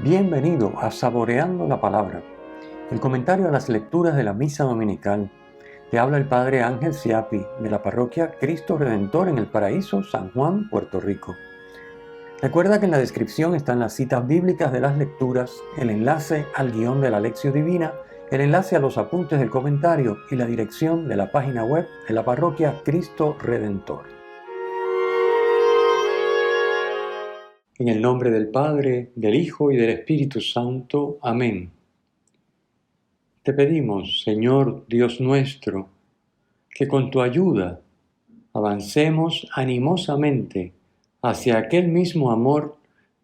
Bienvenido a Saboreando la Palabra, el comentario a las lecturas de la Misa Dominical. Te habla el Padre Ángel Siapi, de la parroquia Cristo Redentor en el Paraíso, San Juan, Puerto Rico. Recuerda que en la descripción están las citas bíblicas de las lecturas, el enlace al guión de la Lección Divina, el enlace a los apuntes del comentario y la dirección de la página web de la parroquia Cristo Redentor. En el nombre del Padre, del Hijo y del Espíritu Santo. Amén. Te pedimos, Señor Dios nuestro, que con tu ayuda avancemos animosamente hacia aquel mismo amor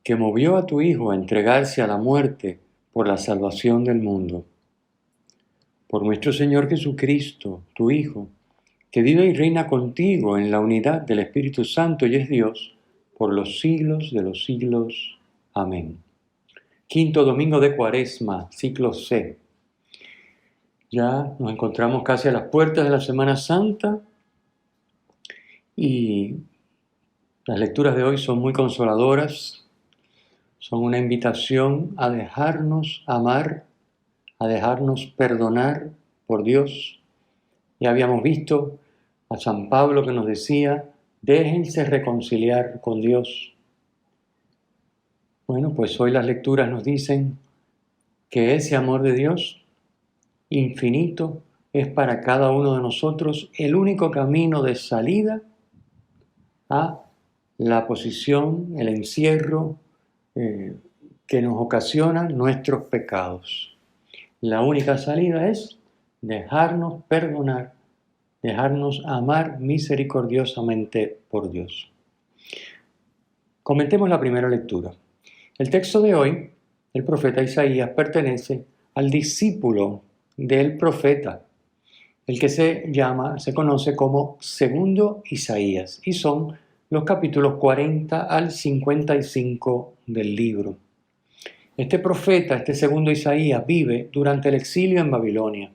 que movió a tu Hijo a entregarse a la muerte por la salvación del mundo. Por nuestro Señor Jesucristo, tu Hijo, que vive y reina contigo en la unidad del Espíritu Santo y es Dios, por los siglos de los siglos. Amén. Quinto domingo de Cuaresma, ciclo C. Ya nos encontramos casi a las puertas de la Semana Santa y las lecturas de hoy son muy consoladoras. Son una invitación a dejarnos amar, a dejarnos perdonar por Dios. Ya habíamos visto a San Pablo que nos decía: déjense reconciliar con Dios. Bueno, pues hoy las lecturas nos dicen que ese amor de Dios infinito es para cada uno de nosotros el único camino de salida a la posición, el encierro que nos ocasiona nuestros pecados. La única salida es dejarnos perdonar, dejarnos amar misericordiosamente por Dios. Comentemos la primera lectura. El texto de hoy, el profeta Isaías, pertenece al discípulo del profeta, el que se conoce como segundo Isaías, y son los capítulos 40 al 55 del libro. Este profeta, este segundo Isaías, vive durante el exilio en Babilonia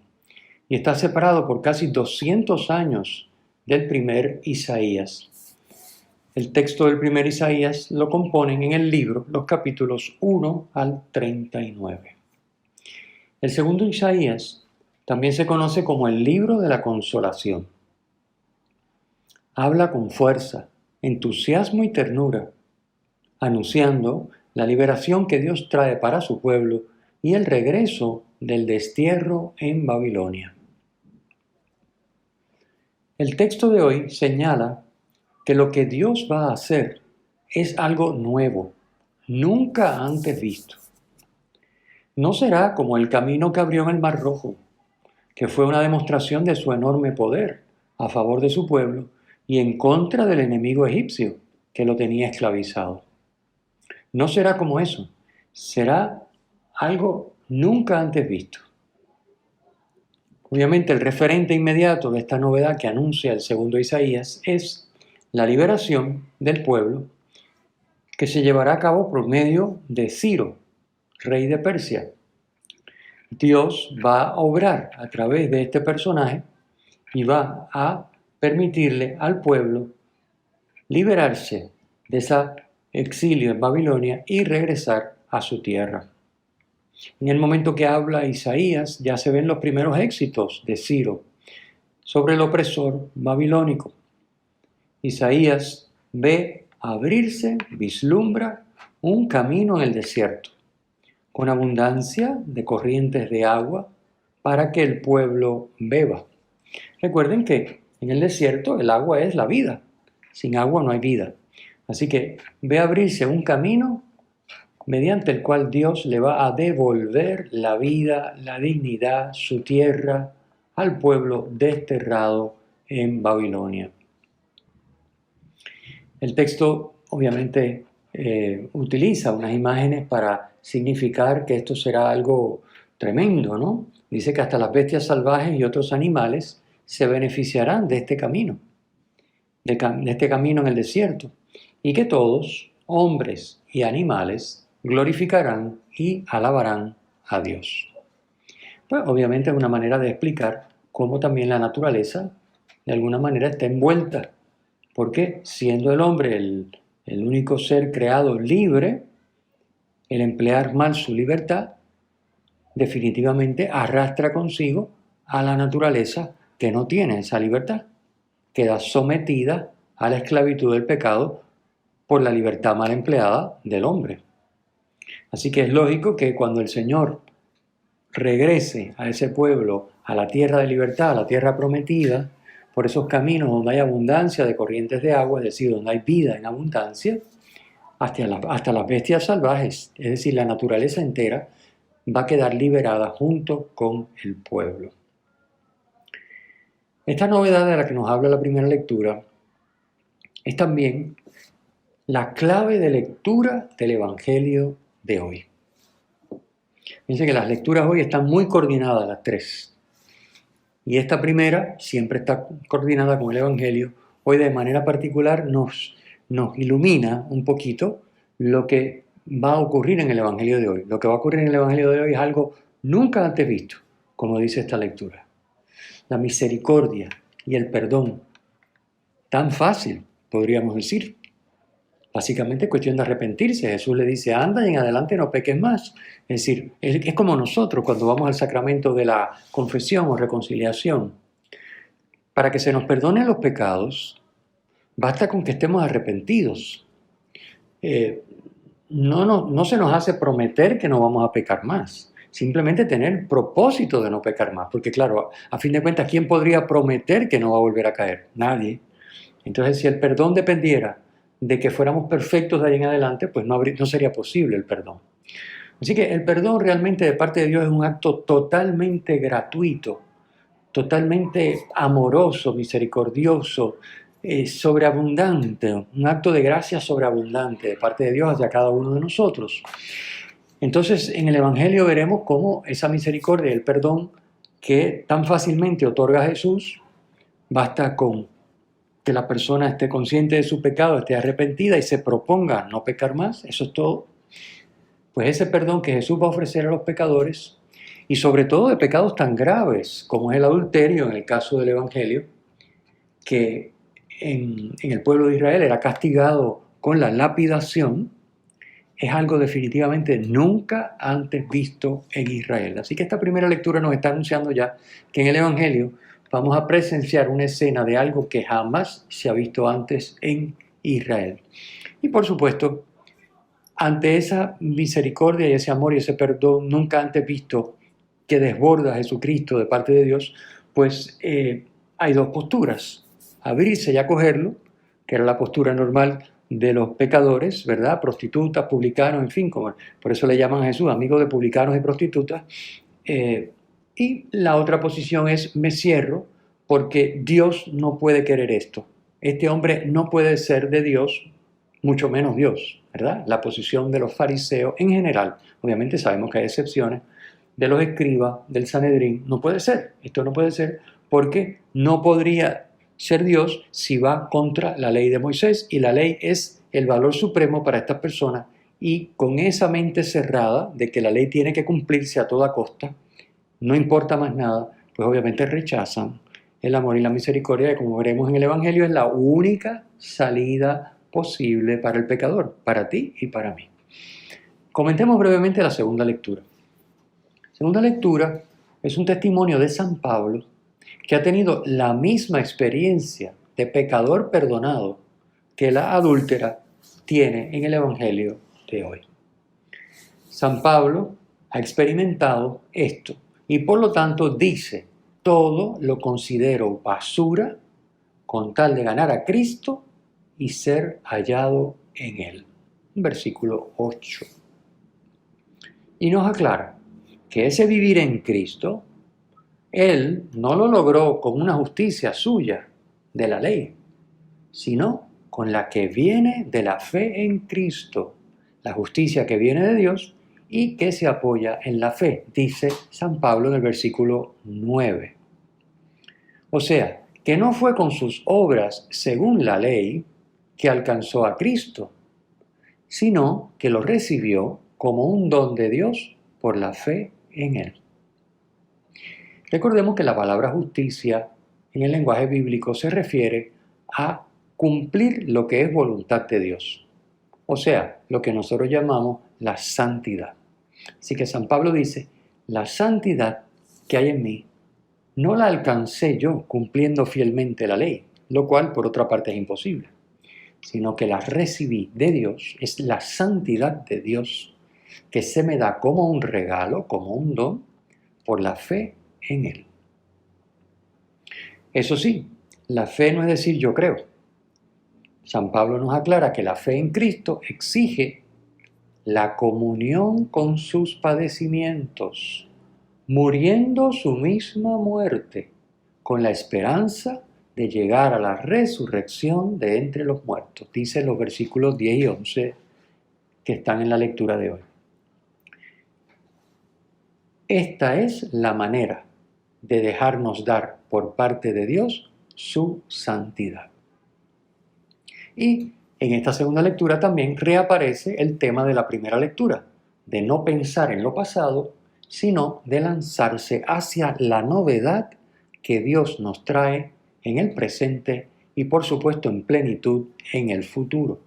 y está separado por casi 200 años del primer Isaías. El texto del primer Isaías lo componen en el libro los capítulos 1 al 39. El segundo Isaías también se conoce como el libro de la consolación. Habla con fuerza, entusiasmo y ternura, anunciando la liberación que Dios trae para su pueblo y el regreso del destierro en Babilonia. El texto de hoy señala que lo que Dios va a hacer es algo nuevo, nunca antes visto. No será como el camino que abrió en el Mar Rojo, que fue una demostración de su enorme poder a favor de su pueblo y en contra del enemigo egipcio que lo tenía esclavizado. No será como eso, será algo nunca antes visto. Obviamente el referente inmediato de esta novedad que anuncia el segundo Isaías es la liberación del pueblo que se llevará a cabo por medio de Ciro, rey de Persia. Dios va a obrar a través de este personaje y va a permitirle al pueblo liberarse de ese exilio en Babilonia y regresar a su tierra. En el momento que habla Isaías ya se ven los primeros éxitos de Ciro sobre el opresor babilónico. Isaías ve abrirse, vislumbra un camino en el desierto, con abundancia de corrientes de agua para que el pueblo beba. Recuerden que en el desierto el agua es la vida, sin agua no hay vida. Así que ve abrirse un camino mediante el cual Dios le va a devolver la vida, la dignidad, su tierra al pueblo desterrado en Babilonia. El texto obviamente utiliza unas imágenes para significar que esto será algo tremendo, ¿no? Dice que hasta las bestias salvajes y otros animales se beneficiarán de este camino, de este camino en el desierto, y que todos, hombres y animales, glorificarán y alabarán a Dios. Pues obviamente es una manera de explicar cómo también la naturaleza de alguna manera está envuelta, porque siendo el hombre el único ser creado libre, el emplear mal su libertad definitivamente arrastra consigo a la naturaleza que no tiene esa libertad. Queda sometida a la esclavitud del pecado por la libertad mal empleada del hombre. Así que es lógico que cuando el Señor regrese a ese pueblo, a la tierra de libertad, a la tierra prometida, por esos caminos donde hay abundancia de corrientes de agua, es decir, donde hay vida en abundancia, hasta las bestias salvajes, es decir, la naturaleza entera, va a quedar liberada junto con el pueblo. Esta novedad de la que nos habla la primera lectura es también la clave de lectura del Evangelio de hoy. Fíjense que las lecturas hoy están muy coordinadas, las tres. Y esta primera siempre está coordinada con el Evangelio. Hoy de manera particular nos ilumina un poquito lo que va a ocurrir en el Evangelio de hoy. Lo que va a ocurrir en el Evangelio de hoy es algo nunca antes visto, como dice esta lectura. La misericordia y el perdón. Tan fácil, podríamos decir. Básicamente es cuestión de arrepentirse. Jesús le dice, anda y en adelante no peques más. Es decir, es como nosotros cuando vamos al sacramento de la confesión o reconciliación. Para que se nos perdonen los pecados, basta con que estemos arrepentidos. No se nos hace prometer que no vamos a pecar más. Simplemente tener propósito de no pecar más. Porque claro, a fin de cuentas, ¿quién podría prometer que no va a volver a caer? Nadie. Entonces, si el perdón dependiera de que fuéramos perfectos de ahí en adelante, pues no sería posible el perdón. Así que el perdón realmente de parte de Dios es un acto totalmente gratuito, totalmente amoroso, misericordioso, sobreabundante, un acto de gracia sobreabundante de parte de Dios hacia cada uno de nosotros. Entonces, en el Evangelio veremos cómo esa misericordia y el perdón que tan fácilmente otorga Jesús, basta con que la persona esté consciente de su pecado, esté arrepentida y se proponga no pecar más, eso es todo. Pues ese perdón que Jesús va a ofrecer a los pecadores, y sobre todo de pecados tan graves como es el adulterio en el caso del Evangelio, que en el pueblo de Israel era castigado con la lapidación, es algo definitivamente nunca antes visto en Israel. Así que esta primera lectura nos está anunciando ya que en el Evangelio vamos a presenciar una escena de algo que jamás se ha visto antes en Israel. Y por supuesto, ante esa misericordia y ese amor y ese perdón nunca antes visto que desborda a Jesucristo de parte de Dios, pues hay dos posturas. Abrirse y acogerlo, que era la postura normal de los pecadores, ¿verdad? Prostitutas, publicanos, en fin, por eso le llaman a Jesús amigo de publicanos y prostitutas. Y la otra posición es me cierro porque Dios no puede querer esto. Este hombre no puede ser de Dios, mucho menos Dios, ¿verdad? La posición de los fariseos en general, obviamente sabemos que hay excepciones, de los escribas, del Sanedrín, no puede ser. Esto no puede ser porque no podría ser Dios si va contra la ley de Moisés, y la ley es el valor supremo para estas personas, y con esa mente cerrada de que la ley tiene que cumplirse a toda costa, no importa más nada, pues obviamente rechazan el amor y la misericordia, que como veremos en el Evangelio es la única salida posible para el pecador, para ti y para mí. Comentemos brevemente la segunda lectura. La segunda lectura es un testimonio de San Pablo, que ha tenido la misma experiencia de pecador perdonado que la adúltera tiene en el Evangelio de hoy. San Pablo ha experimentado esto y por lo tanto dice, todo lo considero basura con tal de ganar a Cristo y ser hallado en Él. Versículo 8. Y nos aclara que ese vivir en Cristo, Él no lo logró con una justicia suya de la ley, sino con la que viene de la fe en Cristo, la justicia que viene de Dios y que se apoya en la fe, dice San Pablo en el versículo 9. O sea, que no fue con sus obras según la ley que alcanzó a Cristo, sino que lo recibió como un don de Dios por la fe en Él. Recordemos que la palabra justicia en el lenguaje bíblico se refiere a cumplir lo que es voluntad de Dios. o sea, lo que nosotros llamamos la santidad. Así que San Pablo dice, la santidad que hay en mí no la alcancé yo cumpliendo fielmente la ley, lo cual por otra parte es imposible, sino que la recibí de Dios, es la santidad de Dios que se me da como un regalo, como un don, por la fe en Él. Eso sí, la fe no es decir yo creo. San Pablo nos aclara que la fe en Cristo exige la comunión con sus padecimientos, muriendo su misma muerte, con la esperanza de llegar a la resurrección de entre los muertos. Dice los versículos 10 y 11 que están en la lectura de hoy. Esta es la manera de dejarnos dar por parte de Dios su santidad. Y en esta segunda lectura también reaparece el tema de la primera lectura, de no pensar en lo pasado, sino de lanzarse hacia la novedad que Dios nos trae en el presente y por supuesto en plenitud en el futuro.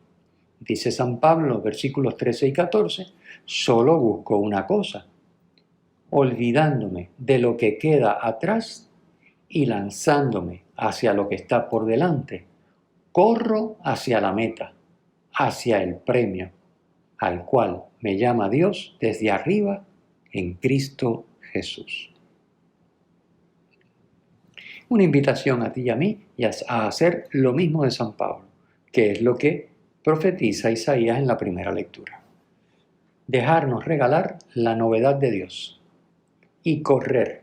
Dice San Pablo en los versículos 13 y 14, solo busco una cosa, olvidándome de lo que queda atrás y lanzándome hacia lo que está por delante, corro hacia la meta, hacia el premio, al cual me llama Dios desde arriba en Cristo Jesús. Una invitación a ti y a mí a hacer lo mismo de San Pablo, que es lo que profetiza Isaías en la primera lectura. Dejarnos regalar la novedad de Dios y correr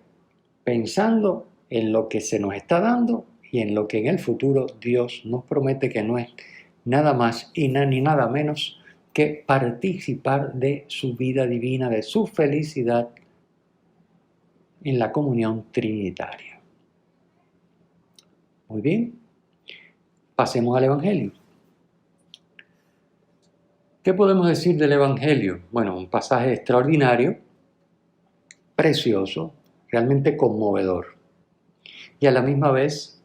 pensando en lo que se nos está dando y en lo que en el futuro Dios nos promete, que no es nada más y ni nada menos que participar de su vida divina, de su felicidad en la comunión trinitaria. Muy bien, pasemos al Evangelio. ¿Qué podemos decir del Evangelio? Bueno, un pasaje extraordinario, precioso, realmente conmovedor. Y a la misma vez,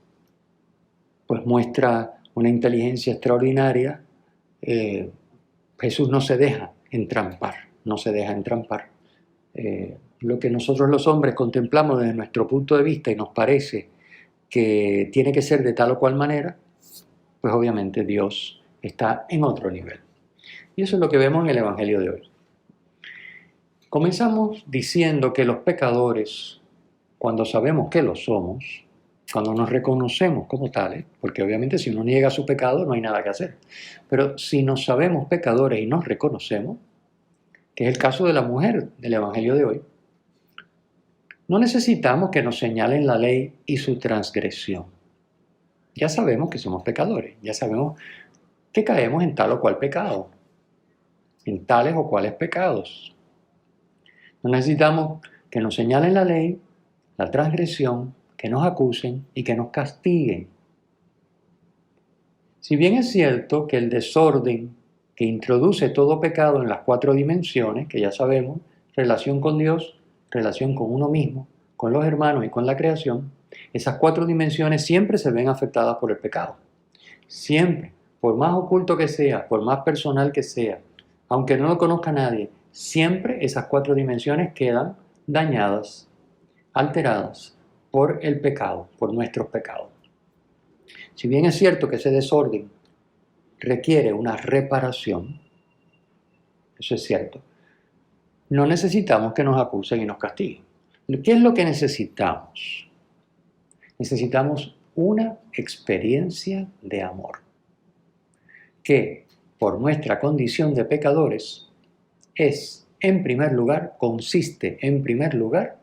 pues muestra una inteligencia extraordinaria. Jesús no se deja entrampar, no se deja entrampar. Lo que nosotros los hombres contemplamos desde nuestro punto de vista y nos parece que tiene que ser de tal o cual manera, pues obviamente Dios está en otro nivel. Y eso es lo que vemos en el Evangelio de hoy. Comenzamos diciendo que los pecadores, cuando sabemos que lo somos, cuando nos reconocemos como tales, porque obviamente si uno niega su pecado no hay nada que hacer, pero si nos sabemos pecadores y nos reconocemos, que es el caso de la mujer del Evangelio de hoy, no necesitamos que nos señalen la ley y su transgresión. Ya sabemos que somos pecadores, ya sabemos que caemos en tal o cual pecado, en tales o cuales pecados. No necesitamos que nos señalen la ley, la transgresión, que nos acusen y que nos castiguen. Si bien es cierto que el desorden que introduce todo pecado en las 4 dimensiones, que ya sabemos, relación con Dios, relación con uno mismo, con los hermanos y con la creación, esas 4 dimensiones siempre se ven afectadas por el pecado. Siempre, por más oculto que sea, por más personal que sea, aunque no lo conozca nadie, siempre esas 4 dimensiones quedan dañadas, alteradas por el pecado, por nuestros pecados. Si bien es cierto que ese desorden requiere una reparación, eso es cierto, no necesitamos que nos acusen y nos castiguen. ¿Qué es lo que necesitamos? Necesitamos una experiencia de amor, que por nuestra condición de pecadores consiste en primer lugar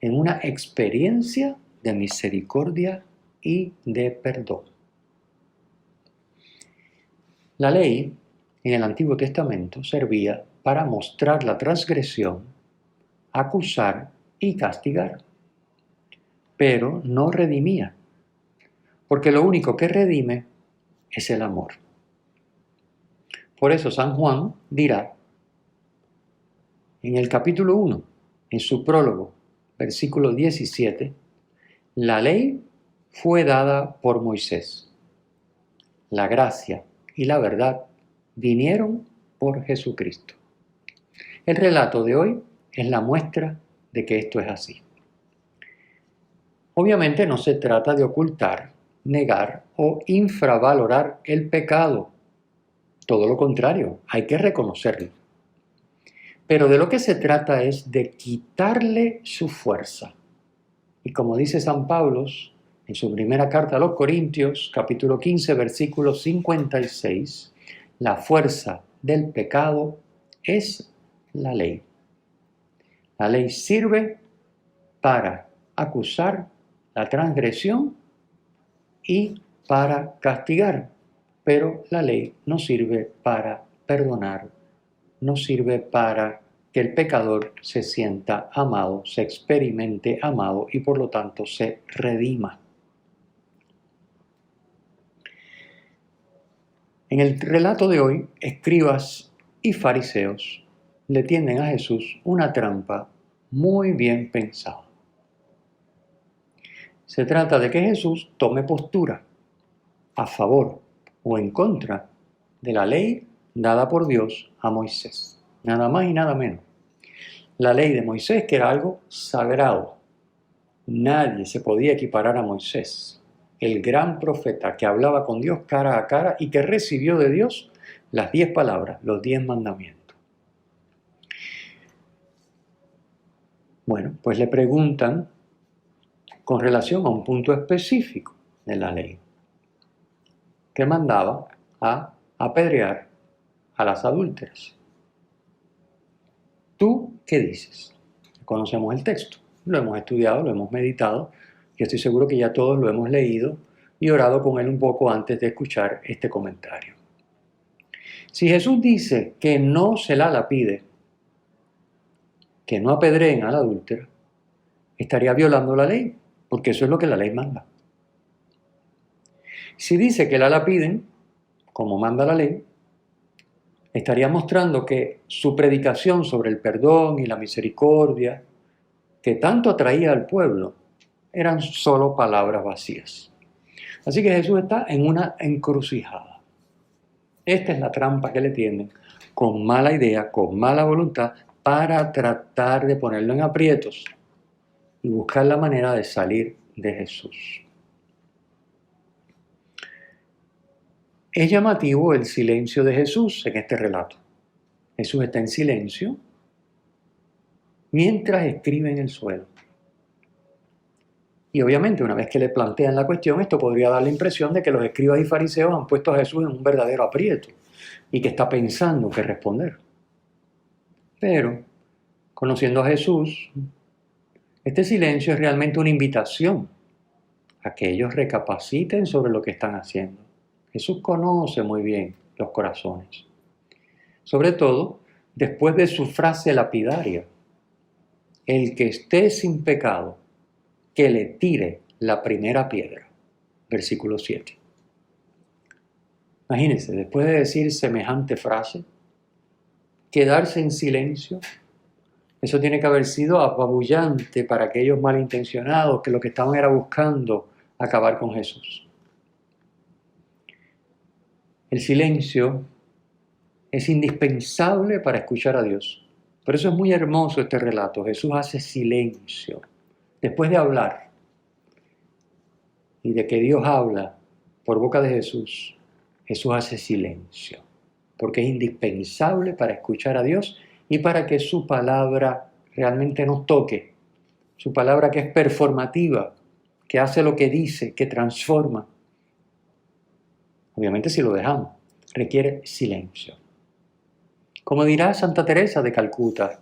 en una experiencia de misericordia y de perdón. La ley en el Antiguo Testamento servía para mostrar la transgresión, acusar y castigar, pero no redimía, porque lo único que redime es el amor. Por eso San Juan dirá en el capítulo 1, en su prólogo, versículo 17, la ley fue dada por Moisés. La gracia y la verdad vinieron por Jesucristo. El relato de hoy es la muestra de que esto es así. Obviamente no se trata de ocultar, negar o infravalorar el pecado. Todo lo contrario, hay que reconocerlo. Pero de lo que se trata es de quitarle su fuerza. Y como dice San Pablo en su primera carta a los Corintios, capítulo 15, versículo 56, la fuerza del pecado es la ley. La ley sirve para acusar la transgresión y para castigar, pero la ley no sirve para perdonar, no sirve para que el pecador se sienta amado, se experimente amado y por lo tanto se redima. En el relato de hoy, escribas y fariseos le tienden a Jesús una trampa muy bien pensada. Se trata de que Jesús tome postura a favor o en contra de la ley dada por Dios a Moisés. Nada más y nada menos. La ley de Moisés, que era algo sagrado. Nadie se podía equiparar a Moisés, el gran profeta que hablaba con Dios cara a cara y que recibió de Dios las 10 palabras, los 10 mandamientos. Bueno, pues le preguntan con relación a un punto específico de la ley, que mandaba a apedrear a las adúlteras. ¿Tú qué dices? Conocemos el texto, lo hemos estudiado, lo hemos meditado, y estoy seguro que ya todos lo hemos leído y orado con él un poco antes de escuchar este comentario. Si Jesús dice que no se la lapide, que no apedreen a la adúltera, estaría violando la ley, porque eso es lo que la ley manda. Si dice que la lapiden, como manda la ley, estaría mostrando que su predicación sobre el perdón y la misericordia, que tanto atraía al pueblo, eran solo palabras vacías. Así que Jesús está en una encrucijada. Esta es la trampa que le tienden, con mala idea, con mala voluntad, para tratar de ponerlo en aprietos y buscar la manera de salir de Jesús. Es llamativo el silencio de Jesús en este relato. Jesús está en silencio mientras escribe en el suelo. Y obviamente una vez que le plantean la cuestión, esto podría dar la impresión de que los escribas y fariseos han puesto a Jesús en un verdadero aprieto y que está pensando qué responder. Pero, conociendo a Jesús, este silencio es realmente una invitación a que ellos recapaciten sobre lo que están haciendo. Jesús conoce muy bien los corazones. Sobre todo, después de su frase lapidaria, el que esté sin pecado, que le tire la primera piedra. Versículo 7. Imagínense, después de decir semejante frase, quedarse en silencio, eso tiene que haber sido apabullante para aquellos malintencionados que lo que estaban era buscando acabar con Jesús. El silencio es indispensable para escuchar a Dios. Por eso es muy hermoso este relato. Jesús hace silencio. Después de hablar y de que Dios habla por boca de Jesús, Jesús hace silencio. Porque es indispensable para escuchar a Dios y para que su palabra realmente nos toque. Su palabra que es performativa, que hace lo que dice, que transforma. Obviamente si lo dejamos, requiere silencio. Como dirá Santa Teresa de Calcuta,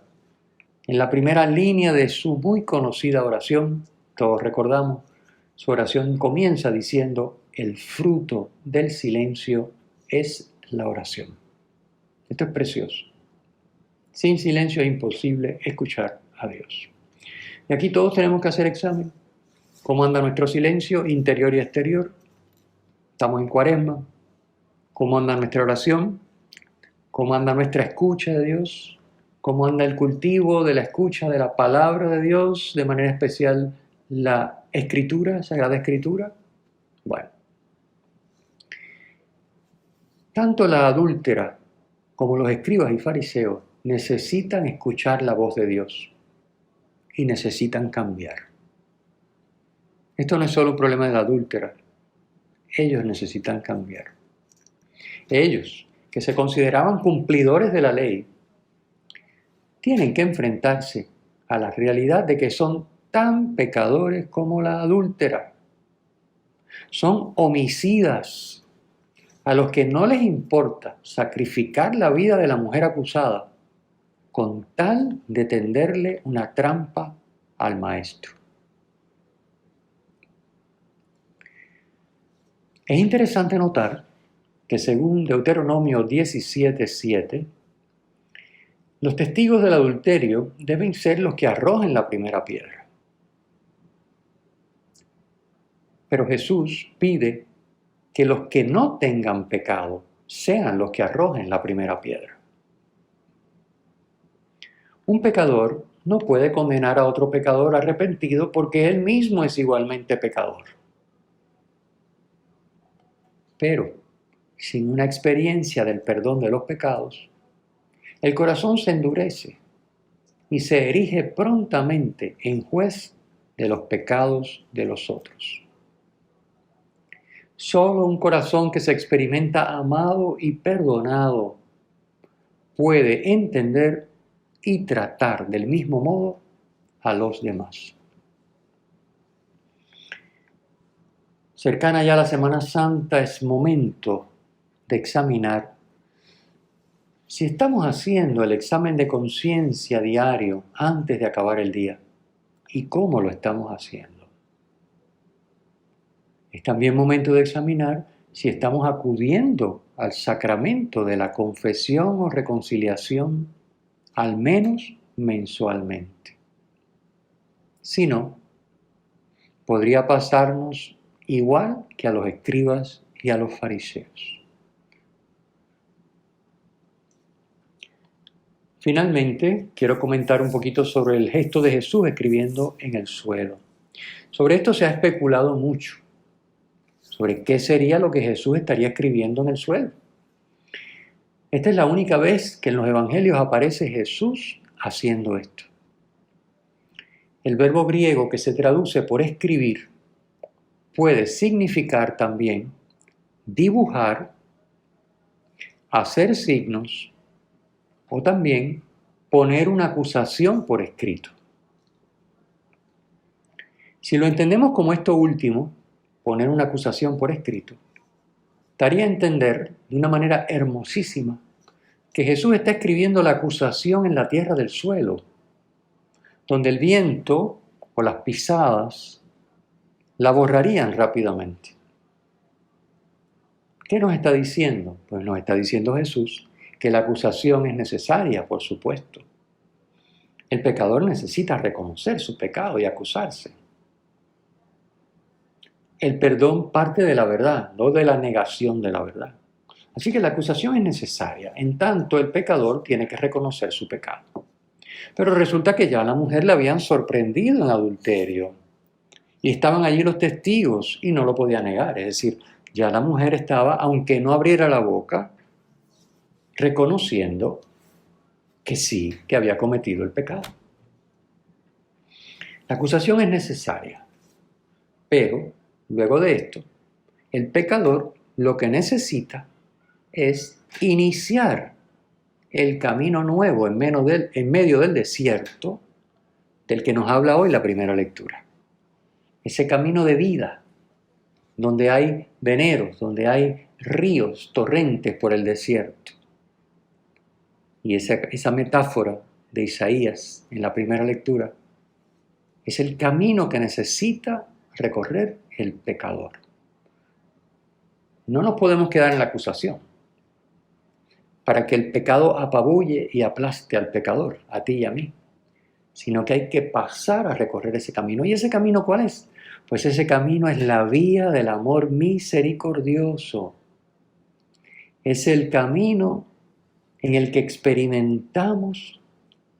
en la primera línea de su muy conocida oración, todos recordamos, su oración comienza diciendo: el fruto del silencio es la oración. Esto es precioso. Sin silencio es imposible escuchar a Dios. Y aquí todos tenemos que hacer examen. ¿Cómo anda nuestro silencio interior y exterior? Estamos en Cuaresma. ¿Cómo anda nuestra oración? ¿Cómo anda nuestra escucha de Dios? ¿Cómo anda el cultivo de la escucha de la palabra de Dios? De manera especial la Escritura, Sagrada Escritura. Bueno. Tanto la adúltera como los escribas y fariseos, necesitan escuchar la voz de Dios y necesitan cambiar. Esto no es solo un problema de la adúltera. Ellos necesitan cambiar. Ellos, que se consideraban cumplidores de la ley, tienen que enfrentarse a la realidad de que son tan pecadores como la adúltera. Son homicidas a los que no les importa sacrificar la vida de la mujer acusada con tal de tenderle una trampa al maestro. Es interesante notar que según Deuteronomio 17:7, los testigos del adulterio deben ser los que arrojen la primera piedra. Pero Jesús pide que los que no tengan pecado sean los que arrojen la primera piedra. Un pecador no puede condenar a otro pecador arrepentido porque él mismo es igualmente pecador. Pero sin una experiencia del perdón de los pecados, el corazón se endurece y se erige prontamente en juez de los pecados de los otros. Solo un corazón que se experimenta amado y perdonado puede entender y tratar del mismo modo a los demás. Cercana ya la Semana Santa, es momento de examinar si estamos haciendo el examen de conciencia diario antes de acabar el día y cómo lo estamos haciendo. Es también momento de examinar si estamos acudiendo al sacramento de la confesión o reconciliación al menos mensualmente. Si no, podría pasarnos igual que a los escribas y a los fariseos. Finalmente, quiero comentar un poquito sobre el gesto de Jesús escribiendo en el suelo. Sobre esto se ha especulado mucho, sobre qué sería lo que Jesús estaría escribiendo en el suelo. Esta es la única vez que en los evangelios aparece Jesús haciendo esto. El verbo griego que se traduce por escribir puede significar también dibujar, hacer signos o también poner una acusación por escrito. Si lo entendemos como esto último, poner una acusación por escrito, daría a entender de una manera hermosísima que Jesús está escribiendo la acusación en la tierra del suelo, donde el viento o las pisadas la borrarían rápidamente. ¿Qué nos está diciendo? Pues nos está diciendo Jesús que la acusación es necesaria, por supuesto. El pecador necesita reconocer su pecado y acusarse. El perdón parte de la verdad, no de la negación de la verdad. Así que la acusación es necesaria, en tanto el pecador tiene que reconocer su pecado. Pero resulta que ya a la mujer la habían sorprendido en adulterio y estaban allí los testigos y no lo podía negar. Es decir, ya la mujer estaba, aunque no abriera la boca, reconociendo que sí, que había cometido el pecado. La acusación es necesaria, pero luego de esto, el pecador lo que necesita es iniciar el camino nuevo en medio del desierto del que nos habla hoy la primera lectura. Ese camino de vida, donde hay veneros, donde hay ríos, torrentes por el desierto. Y esa metáfora de Isaías en la primera lectura es el camino que necesita recorrer el pecador. No nos podemos quedar en la acusación para que el pecado apabulle y aplaste al pecador, a ti y a mí, sino que hay que pasar a recorrer ese camino. ¿Y ese camino cuál es? Pues ese camino es la vía del amor misericordioso. Es el camino en el que experimentamos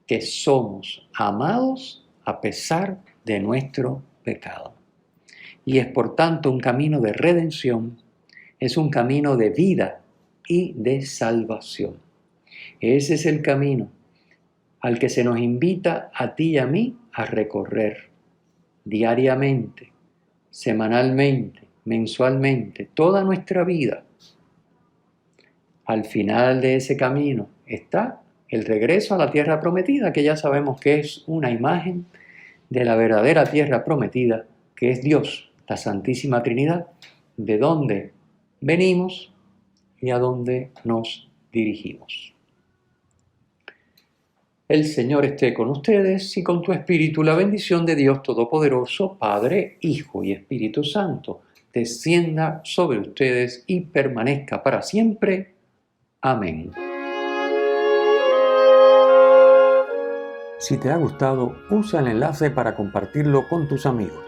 que somos amados a pesar de nuestro pecado. Y es por tanto un camino de redención, es un camino de vida y de salvación. Ese es el camino al que se nos invita a ti y a mí a recorrer diariamente, semanalmente, mensualmente, toda nuestra vida. Al final de ese camino está el regreso a la tierra prometida, que ya sabemos que es una imagen de la verdadera tierra prometida, que es Dios, la Santísima Trinidad, de donde venimos y a donde nos dirigimos. El Señor esté con ustedes y con tu espíritu. La bendición de Dios Todopoderoso, Padre, Hijo y Espíritu Santo, descienda sobre ustedes y permanezca para siempre. Amén. Si te ha gustado, usa el enlace para compartirlo con tus amigos.